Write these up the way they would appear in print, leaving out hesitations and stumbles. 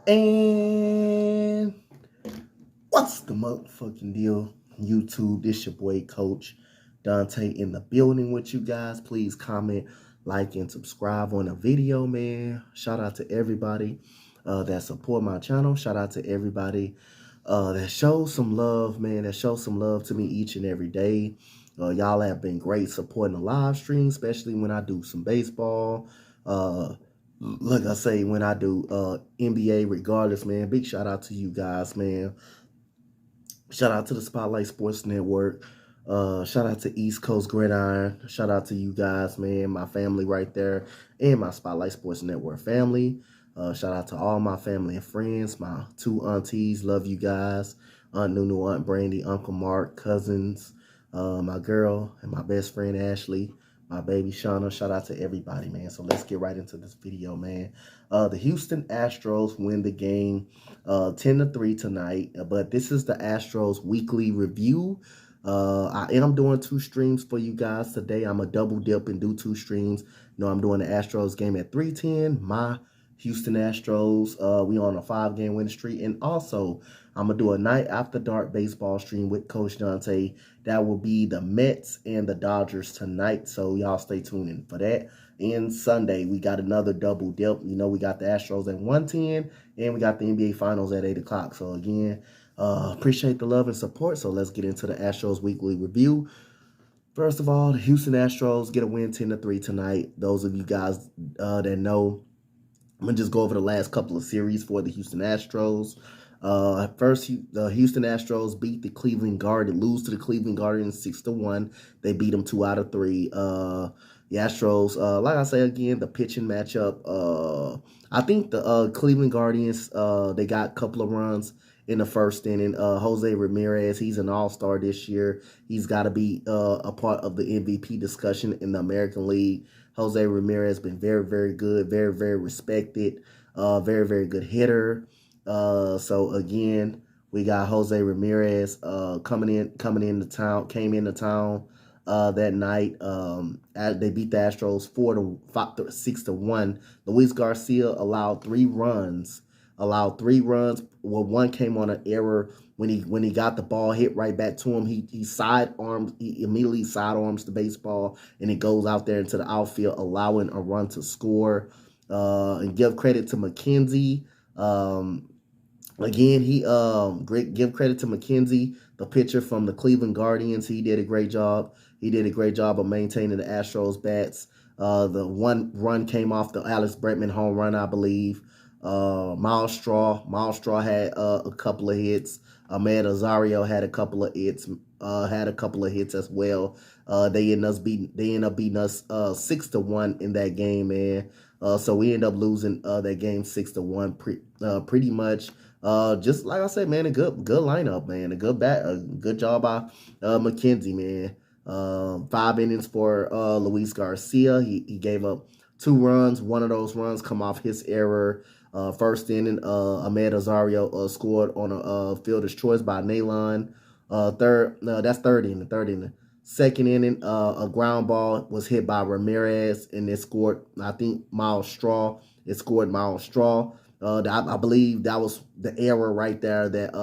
And what's the motherfucking deal, YouTube? This your boy, Coach Dante, in the building with you guys. Please comment, like, and subscribe on the video, man. Shout out to everybody that support my channel. Shout out to everybody that shows some love, man. That shows some love to me each and every day. Y'all have been great supporting the live stream, especially when I do some baseball. Like I say, when I do NBA, regardless, man. Big shout out to you guys, man. Shout out to the Spotlight Sports Network. Shout out to East Coast Gridiron. Shout out to you guys, man. My family right there, and my Spotlight Sports Network family. Shout out to all my family and friends. My two aunties, love you guys. Aunt Nunu, Aunt Brandy, Uncle Mark, cousins, my girl, and my best friend Ashley, my baby Shauna. Shout out to everybody, man. So let's get right into this video, man. The Houston Astros win the game 10-3 tonight. But this is the Astros weekly review. I am doing 2 streams for you guys today. I'm a double dip and do 2 streams. You know, I'm doing the Astros game at 3:10. My Houston Astros, we on a 5-game winning streak. And also, I'm going to do a night after dark baseball stream with Coach Dante. That will be the Mets and the Dodgers tonight. So y'all stay tuned in for that. And Sunday, we got another double dip. You know, we got the Astros at 1:10, and we got the NBA Finals at 8 o'clock. So again, appreciate the love and support. So let's get into the Astros weekly review. First of all, the Houston Astros get a win 10-3 tonight. Those of you guys that know, I'm going to just go over the last couple of series for the Houston Astros. First, the Houston Astros beat the Cleveland Guardians, lose to the Cleveland Guardians 6-1. They beat them 2 out of 3. The Astros, like I say again, the pitching matchup. I think the Cleveland Guardians, they got a couple of runs in the first inning. Jose Ramirez, he's an all-star this year. He's got to be a part of the MVP discussion in the American League. Jose Ramirez been very, very good, very, very respected, very, very good hitter. So again, we got Jose Ramirez came into town that night. They beat the Astros 6-1. Luis Garcia allowed 3 runs. Well, one came on an error when he got the ball hit right back to him. He immediately sidearms the baseball, and it goes out there into the outfield, allowing a run to score. And give credit to McKenzie. Again, give credit to McKenzie, the pitcher from the Cleveland Guardians. He did a great job. He did a great job of maintaining the Astros bats. The one run came off the Alex Bregman home run, I believe. Miles Straw had a couple of hits. Ahmed Azario had a couple of hits. As well. They end up beating us 6-1 in that game, man. So we end up losing that game 6-1 pretty much. Just like I said, man, a good lineup, man. A good job by McKenzie, man. 5 innings for Luis Garcia. He gave up 2 runs. One of those runs come off his error. First inning, Ahmed Azario scored on a fielder's choice by Nalon. That's third inning. Second inning, a ground ball was hit by Ramirez, and it scored, I think, Miles Straw. It scored Miles Straw. I believe that was the error right there that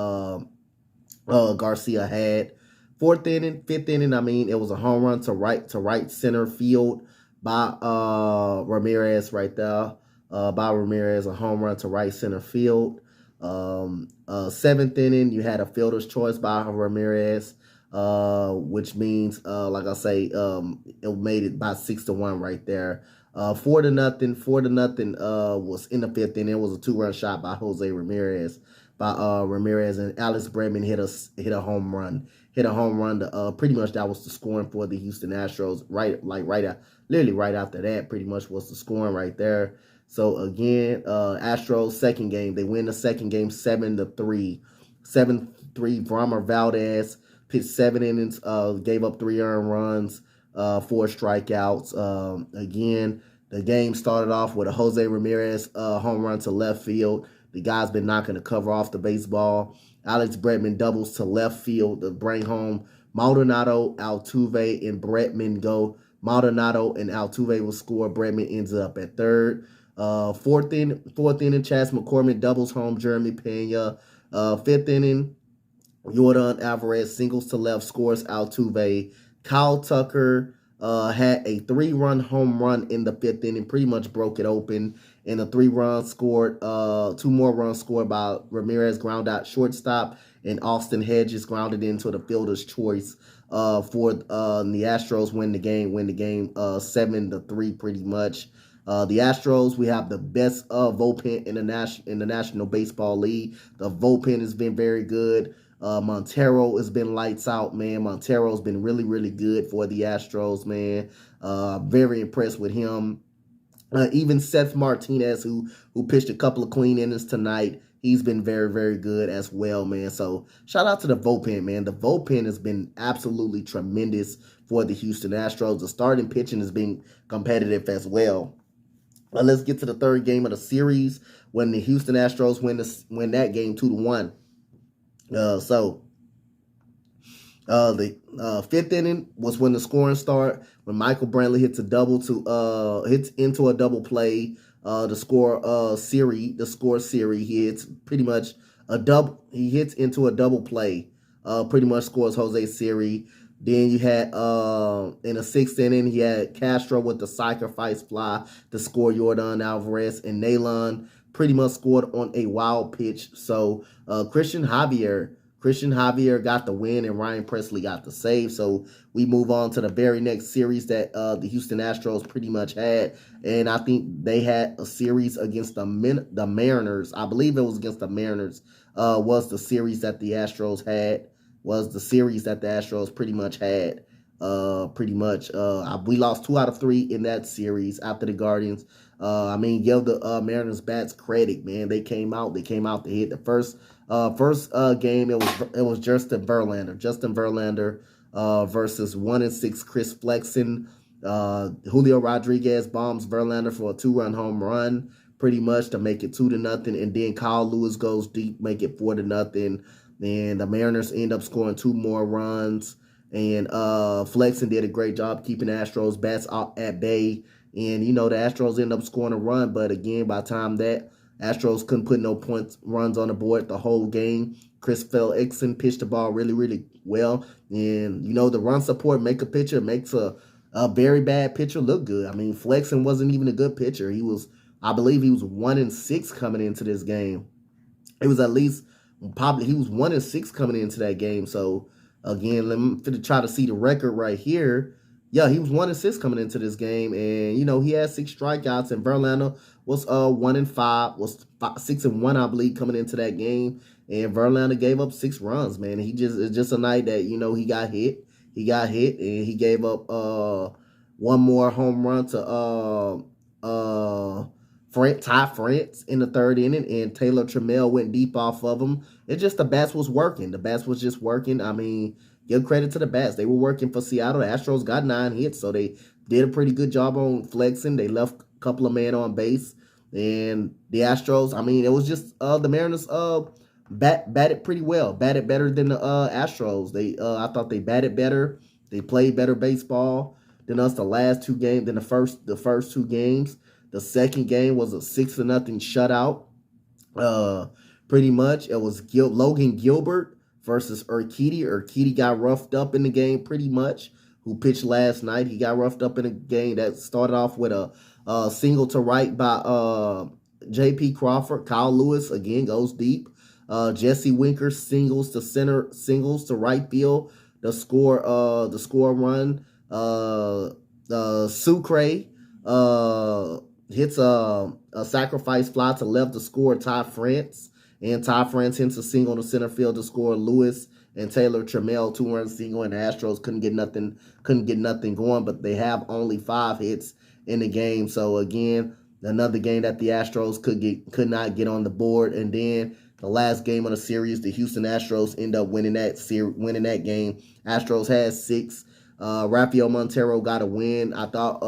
Garcia had. Fifth inning, I mean, it was a home run to right center field by Ramirez right there. By Ramirez, a home run to right center field. 7th inning, you had a fielder's choice by Ramirez, which means, like I say, it made it by 6-1 right there. 4-0 was in the 5th inning. It was a 2-run shot by Jose Ramirez. And Alex Bregman hit a home run. Pretty much that was the scoring for the Houston Astros. Literally right after that, pretty much was the scoring right there. So again, Astros second game, they win the second game 7-3. 7-3. Vrommer Valdez pitched 7 innings, gave up 3 earned runs, 4 strikeouts. Again, the game started off with a Jose Ramirez home run to left field. The guy's been knocking the cover off the baseball. Alex Bregman doubles to left field to bring home Maldonado, Altuve, and Bregman go. Maldonado and Altuve will score. Bregman ends up at third. Fourth inning, Chas McCormick doubles home Jeremy Pena. Fifth inning, Yordan Alvarez singles to left, scores Altuve. Kyle Tucker had a 3-run home run in the fifth inning, pretty much broke it open. And a 3-run scored, 2 more runs scored by Ramirez, ground out shortstop, and Austin Hedges grounded into the fielder's choice for the Astros win the game 7-3 pretty much. The Astros, we have the best bullpen in the National Baseball League. The bullpen has been very good. Montero has been lights out, man. Montero's been really, really good for the Astros, man. Very impressed with him. Even Seth Martinez, who pitched a couple of clean innings tonight, he's been very, very good as well, man. So shout out to the bullpen, man. The bullpen has been absolutely tremendous for the Houston Astros. The starting pitching has been competitive as well. Let's get to the third game of the series when the Houston Astros win that game 2-1. The fifth inning was when the scoring started, when Michael Brantley hits into a double play. The score series, he hits pretty much a double. He hits into a double play. Pretty much scores Jose Siri. Then you had in the sixth inning, he had Castro with the sacrifice fly to score Yordan Alvarez, and Nalon pretty much scored on a wild pitch. So Christian Javier got the win, and Ryan Presley got the save. So we move on to the very next series that the Houston Astros pretty much had, and I think they had a series against the Mariners. I believe it was against the Mariners. Was the series that the Astros had. Was the series that the Astros pretty much had. We lost 2 out of 3 in that series after the Guardians. Give the Mariners bats credit, man. They came out to hit. The first game, it was Justin Verlander versus 1-6 Chris Flexen. Julio Rodriguez bombs Verlander for a 2-run home run, pretty much to make it 2-0, and then Kyle Lewis goes deep, make it 4-0. And the Mariners end up scoring 2 more runs. And Flexen did a great job keeping the Astros bats out at bay. And, the Astros end up scoring a run. But, again, by the time that Astros couldn't put no runs on the board the whole game, Chris Flexen pitched the ball really, really well. And, the run support makes a very bad pitcher look good. Flexen wasn't even a good pitcher. I believe he was 1-6 coming into this game. It was at least he was 1-6 coming into that game. So, again, let me try to see the record right here. Yeah, he was 1-6 coming into this game, and he had 6 strikeouts, and Verlander was 1-5, was 6-1, I believe, coming into that game, and Verlander gave up 6 runs. Man, it's just a night that he got hit. And he gave up 1 more home run to Ty France in the third inning, and Taylor Trammell went deep off of him. It's just the bats was working. The bats was just working. Give credit to the bats. They were working for Seattle. The Astros got 9 hits, so they did a pretty good job on flexing. They left a couple of men on base. And the Astros, it was just the Mariners batted pretty well. Batted better than the Astros. I thought they batted better. They played better baseball than us the last 2 games, than the first 2 games. The second game was a 6-0 shutout. Pretty much, it was Logan Gilbert versus Urquidy. Urquidy got roughed up in the game pretty much, who pitched last night. He got roughed up in a game that started off with a single to right by J.P. Crawford. Kyle Lewis, again, goes deep. Jesse Winker singles to center, singles to right field. The score run. Sucre hits a sacrifice fly to left to score Ty France. And Ty France hits a single to center field to score Lewis and Taylor Trammell 2-run single, and the Astros couldn't get nothing going, but they have only 5 hits in the game. So again, another game that the Astros could not get on the board. And then the last game of the series, the Houston Astros end up winning that game. Astros had 6. Rafael Montero got a win. I thought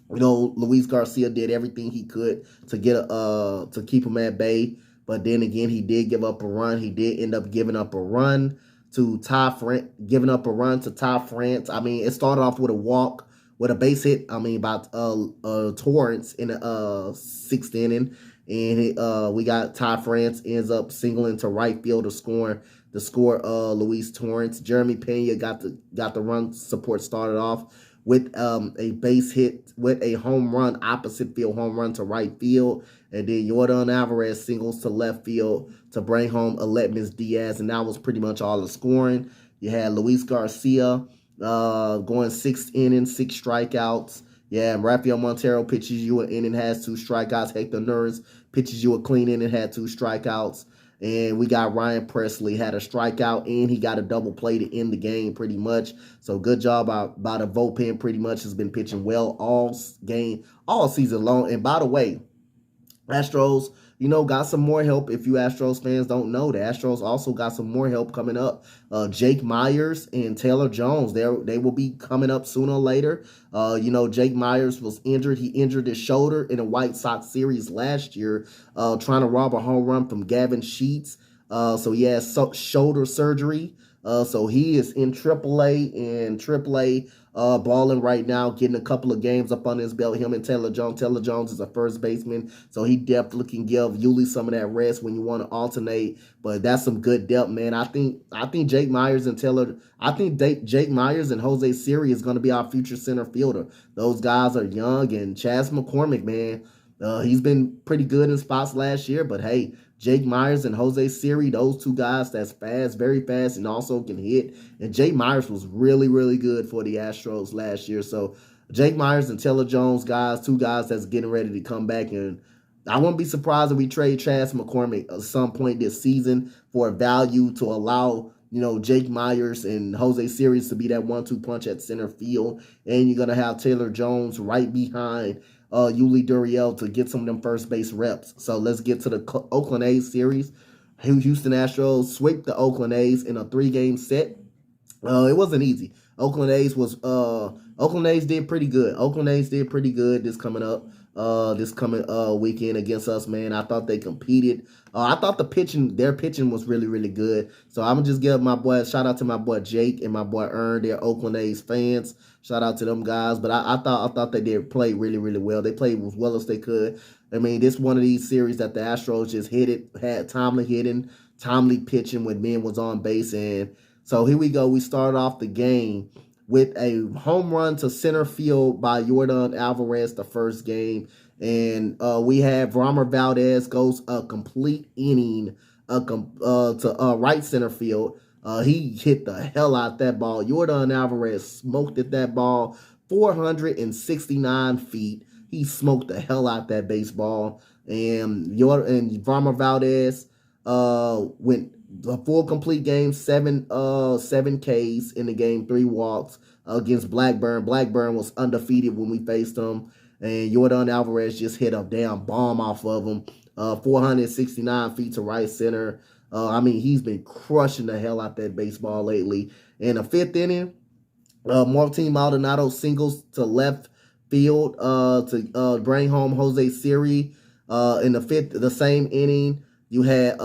Luis Garcia did everything he could to keep him at bay. But then again, he did give up a run. He did end up giving up a run to Ty France. It started off with a walk with a base hit. I mean, by Torrance in the sixth inning, and we got Ty France ends up singling to right field to score Luis Torrance. Jeremy Pena got the run support started off with a base hit with a home run, opposite field home run to right field. And then Yordan Alvarez singles to left field to bring home Aledmys Diaz. And that was pretty much all the scoring. You had Luis Garcia going sixth inning, 6 strikeouts. Yeah, and Rafael Montero pitches you an inning, has 2 strikeouts. Hector Neris pitches you a clean inning, had 2 strikeouts. And we got Ryan Presley, had a strikeout, and he got a double play to end the game pretty much. So good job by the bullpen. Pretty much has been pitching well all season long. And by the way, Astros, got some more help. If you Astros fans don't know, the Astros also got some more help coming up. Jake Myers and Taylor Jones, they will be coming up sooner or later. Jake Myers was injured. He injured his shoulder in a White Sox series last year, trying to rob a home run from Gavin Sheets. So he has shoulder surgery. So he is in AAA, balling right now, getting a couple of games up on his belt, him and Taylor Jones. Taylor Jones is a first baseman, so he definitely can give Yuli some of that rest when you want to alternate. But that's some good depth, man. I think Jake Myers and Jake Myers and Jose Siri is going to be our future center fielder. Those guys are young, and Chas McCormick, man, he's been pretty good in spots last year, but hey, Jake Myers and Jose Siri, those 2 guys that's fast, very fast, and also can hit. And Jake Myers was really, really good for the Astros last year. So Jake Myers and Taylor Jones, 2 guys that's getting ready to come back. And I wouldn't be surprised if we trade Chas McCormick at some point this season for a value to allow Jake Myers and Jose Siri to be that 1-2 punch at center field. And you're going to have Taylor Jones right behind Yuli Gurriel to get some of them first base reps. So let's get to the Oakland A's series. Houston Astros swept the Oakland A's in a 3-game set. It wasn't easy. Oakland A's did pretty good. Oakland A's did pretty good this coming weekend against us, man. I thought they competed. I thought their pitching was really, really good. So I'm gonna just give shout out to my boy Jake and my boy Ern. They're Oakland A's fans. Shout out to them guys. But I thought they did play really, really well. They played as well as they could. I mean, this one of these series that the Astros just had timely hitting, timely pitching when men was on base. And so here we go. We start off the game with a home run to center field by Yordan Alvarez the first game. And we have Romer Valdez goes a complete inning to right center field. He hit the hell out that ball. Yordan Alvarez smoked at that ball 469 feet. He smoked the hell out that baseball. And Romer Valdez went a full complete game, 7 Ks in the game, 3 walks against Blackburn. Blackburn was undefeated when we faced him, and Yordan Alvarez just hit a damn bomb off of him, 469 feet to right center. I mean, he's been crushing the hell out that baseball lately. In the 5th inning, Martin Maldonado singles to left field to bring home Jose Siri. In the same inning, you had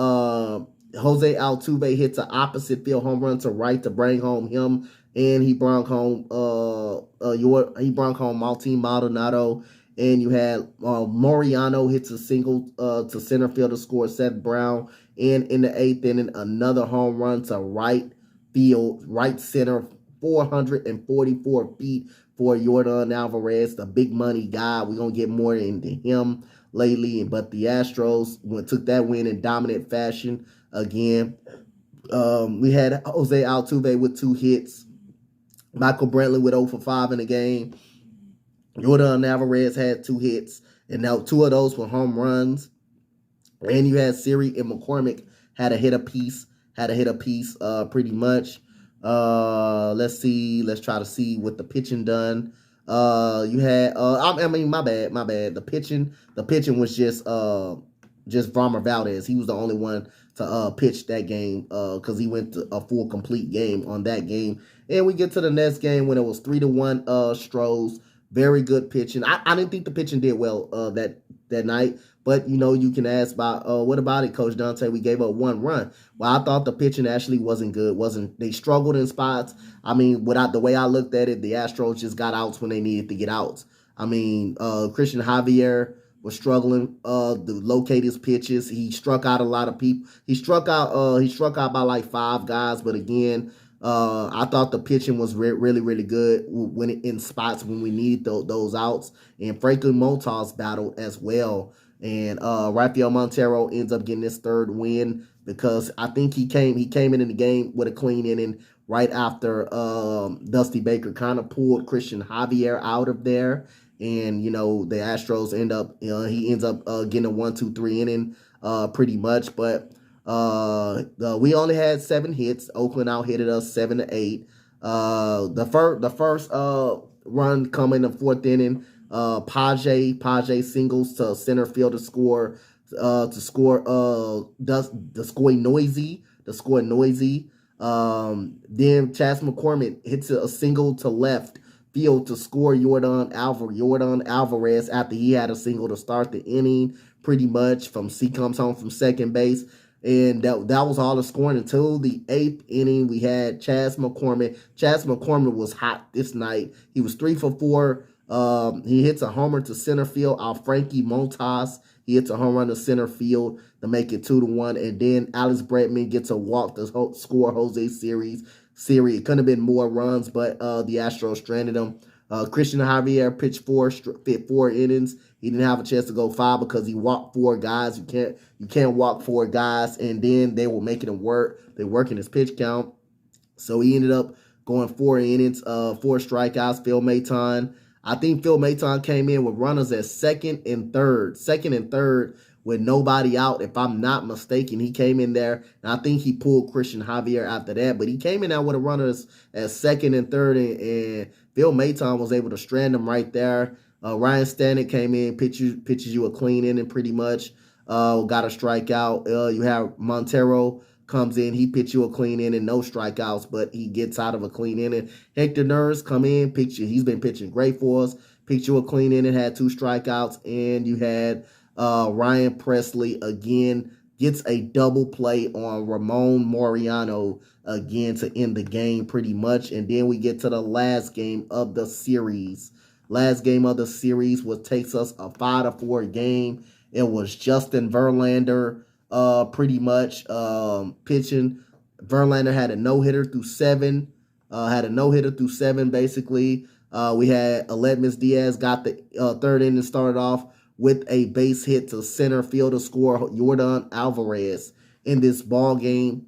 Jose Altuve hits an opposite field home run to right to bring home him, and he brought home Martin Maldonado. And you had Moriano hits a single to center field to score Seth Brown. And in the 8th inning, another home run to right field, right center, 444 feet for Yordan Alvarez, the big money guy. We're going to get more into him lately. But the Astros took that win in dominant fashion again. We had Jose Altuve with 2 hits. Michael Brantley with 0 for 5 in the game. Yordan Alvarez had 2 hits, and now 2 of those were home runs. And you had Siri and McCormick had a hit apiece, pretty much. Let's try to see what the pitching done. You had my bad. The pitching was just Romer Valdez. He was the only one to pitch that game because he went to a full complete game on that game. And we get to the next game when it was 3-1 Astros. Very good pitching. I didn't think the pitching did well that night. But, you can ask about, what about it, Coach Dante? We gave up 1 run. Well, I thought the pitching actually wasn't good. They struggled in spots. I mean, without the way I looked at it, the Astros just got outs when they needed to get outs. I mean, Christian Javier was struggling to locate his pitches. He struck out a lot of people. He struck out by like 5 guys, but again, I thought the pitching was really, really good when in spots when we needed those outs. And Franklin Montas battled as well. And Rafael Montero ends up getting his 3rd win because I think he came in the game with a clean inning right after Dusty Baker kind of pulled Christian Javier out of there. And, the Astros he ends up getting a 1-2-3 inning pretty much. But we only had 7 hits. Oakland out-hitted us 7-8. The first run come in the 4th inning. Page singles to center field to score Noisy. Then Chas McCormick hits a single to left field to score Jordan Alvarez after he had a single to start the inning. Pretty much he comes home from second base. And that was all the scoring until the 8th inning. We had Chas McCormick. Chas McCormick was hot this night. He was 3 for 4. He hits a homer to center field off Frankie Montas. He hits a home run to center field to make it 2-1. And then Alex Bregman gets a walk to score Jose Siri. It couldn't have been more runs, but the Astros stranded him. Christian Javier pitched 4 innings. He didn't have a chance to go 5 because he walked 4 guys. You can't walk 4 guys, and then they were making him work. They're working his pitch count. So he ended up going 4 innings, 4 strikeouts. Phil Maton. I think Phil Maton came in with runners at second and third with nobody out. If I'm not mistaken, he came in there, and I think he pulled Christian Javier after that. But he came in there with the runners at second and third, and Phil Maton was able to strand him right there. Ryan Stanek came in, pitches you a clean inning pretty much. Got a strikeout. You have Montero comes in, he pitched you a clean inning, no strikeouts, but he gets out of a clean inning. Hector Neris come in, he's been pitching great for us, pitched you a clean inning, had 2 strikeouts, and you had Ryan Presley again gets a double play on Ramon Moriano again to end the game pretty much. And then we get to the last game of the series. Last game of the series takes us a 5-4 game. It was Justin Verlander pretty much pitching. Verlander had a no-hitter through 7. Basically. We had Aledmus Diaz got the 3rd inning, started off with a base hit to center field to score Jordan Alvarez in this ball game.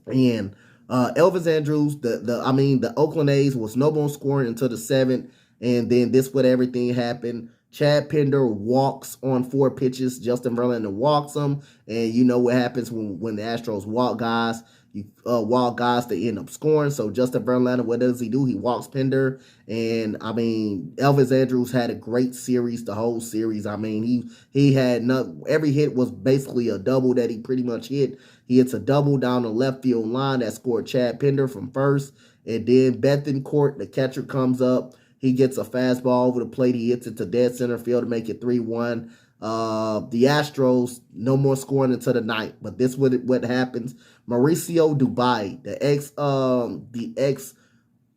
And Elvis Andrus, the Oakland A's was no more scoring until the 7th. And then this what everything happened. Chad Pinder walks on 4 pitches. Justin Verlander walks him. And you know what happens when the Astros walk guys. You walk guys to end up scoring. So Justin Verlander, what does he do? He walks Pinder. And, Elvis Andrus had a great series, the whole series. He had every hit was basically a double that he pretty much hit. He hits a double down the left field line that scored Chad Pinder from first. And then Bethencourt, the catcher, comes up. He gets a fastball over the plate. He hits it to dead center field to make it 3-1. The Astros, no more scoring until the 9th. But this what happens. Mauricio Dubay, the ex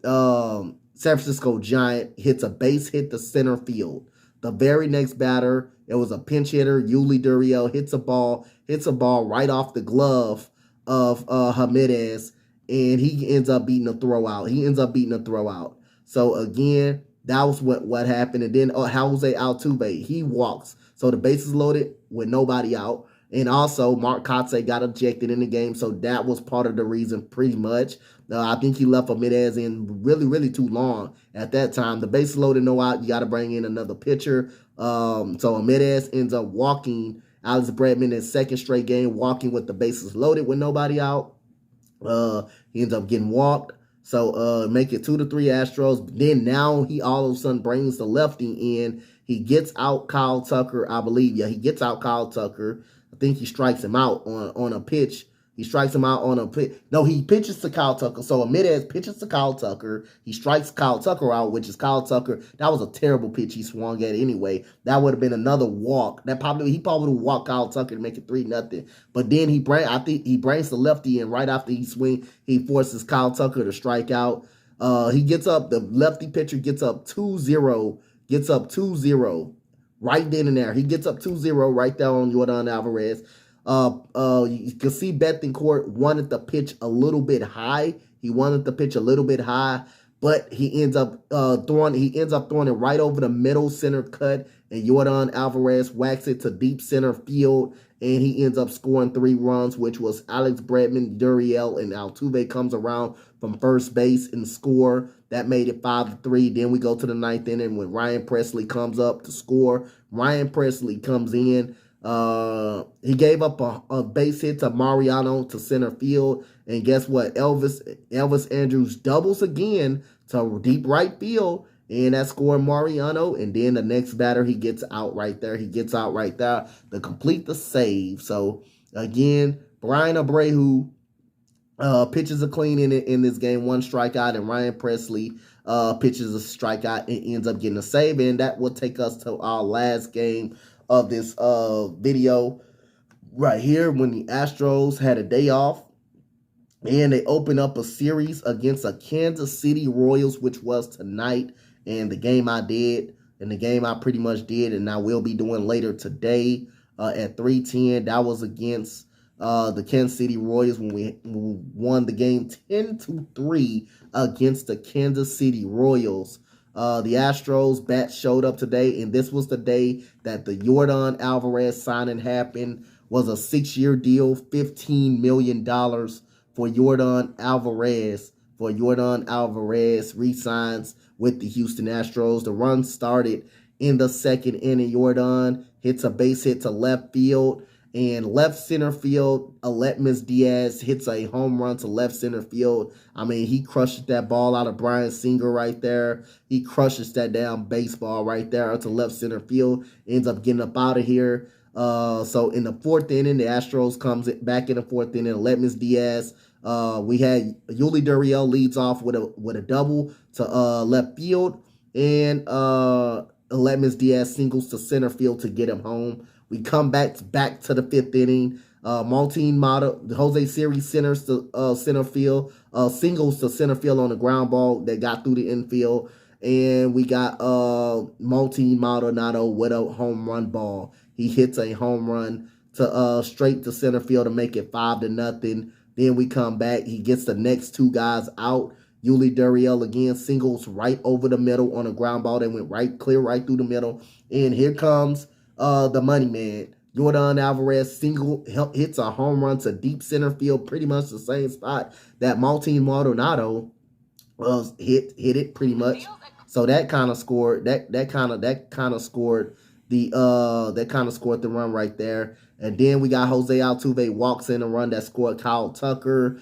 San Francisco Giant, hits a base hit to center field. The very next batter, it was a pinch hitter, Yuli Gurriel, hits a ball right off the glove of Jimenez, and he ends up beating a throw out. So again, that was what happened. And then Jose Altuve, he walks. So the bases loaded with nobody out. And also, Mark Kotsay got ejected in the game, so that was part of the reason pretty much. I think he left Jimenez in really, really too long at that time. The bases loaded, no out. You got to bring in another pitcher. So Jimenez ends up walking Alex Bregman in 2nd straight game, walking with the bases loaded with nobody out. He ends up getting walked. So make it 2-3 Astros. Then now he all of a sudden brings the lefty in. He gets out Kyle Tucker, I believe. Yeah, he gets out Kyle Tucker. I think he strikes him out on a pitch. He strikes him out on a pitch. No, he pitches to Kyle Tucker. So Ramirez pitches to Kyle Tucker. He strikes Kyle Tucker out, which is Kyle Tucker. That was a terrible pitch he swung at anyway. That would have been another walk. He probably would have walked Kyle Tucker to make it 3-0. But then I think he brings the lefty in right after he swing. He forces Kyle Tucker to strike out. He gets up. The lefty pitcher gets up 2-0. Gets up 2-0 right then and there. He gets up 2-0 right there on Yordan Alvarez. You can see Bethencourt wanted the pitch a little bit high. He wanted the pitch a little bit high, but he ends up throwing it right over the middle center cut, and Yordan Alvarez whacks it to deep center field, and he ends up scoring 3 runs, which was Alex Bregman, Duriel, and Altuve comes around from first base and score. That made it 5-3. Then we go to the 9th inning when Ryan Presley comes up to score. Ryan Presley comes in. He gave up a base hit to Mariano to center field, and guess what? Elvis Andrus doubles again to deep right field, and that scored Mariano. And then the next batter, he gets out right there. He gets out right there to complete the save. So again, Brian Abreu pitches a clean in this game, 1 strikeout, and Ryan Presley pitches a strikeout and ends up getting a save. And that will take us to our last game of this video right here, when the Astros had a day off and they opened up a series against a Kansas City Royals, which was tonight. And the game I did, and the game I pretty much did, and I will be doing later today at 3:10. That was against the Kansas City Royals when we won the game 10-3 against the Kansas City Royals. The Astros bat showed up today, and this was the day that the Yordan Alvarez signing happened. Was a 6-year deal, $15 million for Yordan Alvarez. Yordan Alvarez re-signs with the Houston Astros. The run started in the 2nd inning. Yordan hits a base hit to left field, and left center field, Aledmys Diaz hits a home run to left center field. I mean, he crushes that ball out of Brian Singer right there. He crushes that damn baseball right there to left center field. Ends up getting up out of here. So in the 4th inning, the Astros comes back in the 4th inning. Aledmys Diaz. We had Yuli Gurriel leads off with a double to left field, and Aledmys Diaz singles to center field to get him home. We come back to the 5th inning. Martin Mata, Jose Siri centers to center field, singles to center field on the ground ball that got through the infield. And we got Martin Maldonado with a home run ball. He hits a home run to straight to center field to make it 5-0. Then we come back. He gets the next 2 guys out. Yuli Gurriel again singles right over the middle on a ground ball that went clear right through the middle. And here comes the money man. Yordan Alvarez hits a home run to deep center field, pretty much the same spot that Martin Maldonado hit it pretty much. So that kind of scored that kind of scored the run right there. And then we got Jose Altuve walks in a run that scored Kyle Tucker,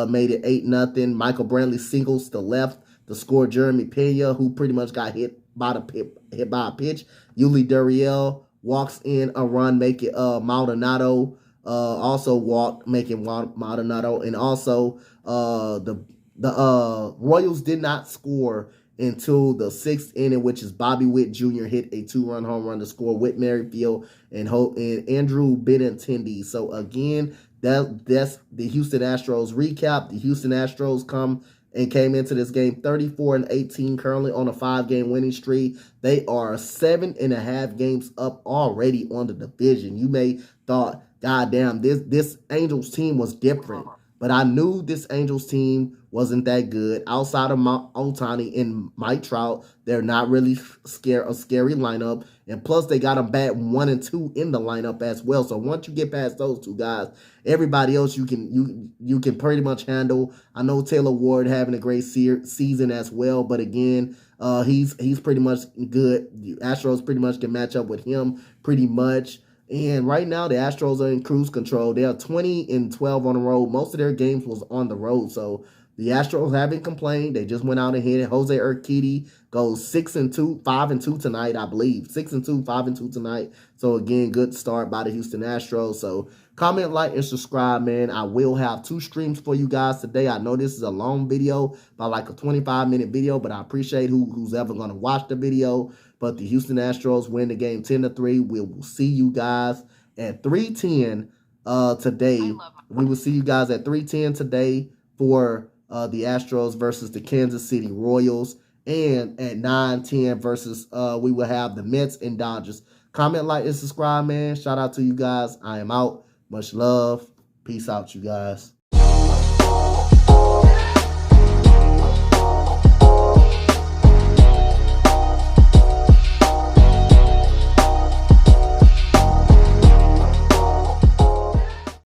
made it 8-0. Michael Brantley singles to left to score Jeremy Pena, who pretty much got hit by a pitch. Yuli Gurriel walks in a run, make it Maldonado also walked, making Maldonado. And also the Royals did not score until the 6th inning, which is Bobby Witt Jr. hit a 2-run home run to score Whit Merrifield and Andrew Benintendi. So again, that's the Houston Astros recap. The Houston Astros came into this game 34-18, currently on a 5-game winning streak. They are 7.5 games up already on the division. You may thought, God damn, this Angels team was different. But I knew this Angels team wasn't that good. Outside of Ohtani and Mike Trout, they're not really a scary lineup. And plus, they got them bat 1 and 2 in the lineup as well. So once you get past those 2 guys, everybody else you can pretty much handle. I know Taylor Ward having a great season as well, but again, he's pretty much good. The Astros pretty much can match up with him pretty much. And right now, the Astros are in cruise control. They are 20-12 on the road. Most of their games was on the road. So The Astros haven't complained. They just went out and hit it. Jose Urquidy goes 6-2, 5-2 tonight, I believe. 6-2, 5-2 tonight. So again, good start by the Houston Astros. So comment, like, and subscribe, man. I will have 2 streams for you guys today. I know this is a long video, about like a 25-minute video, but I appreciate who's ever going to watch the video. But the Houston Astros win the game 10-3. We will see you guys at 3:10 today. We will see you guys at 3:10 today for the Astros versus the Kansas City Royals. And at 9:10 versus we will have the Mets and Dodgers. Comment, like, and subscribe, man. Shout out to you guys. I am out. Much love. Peace out, you guys.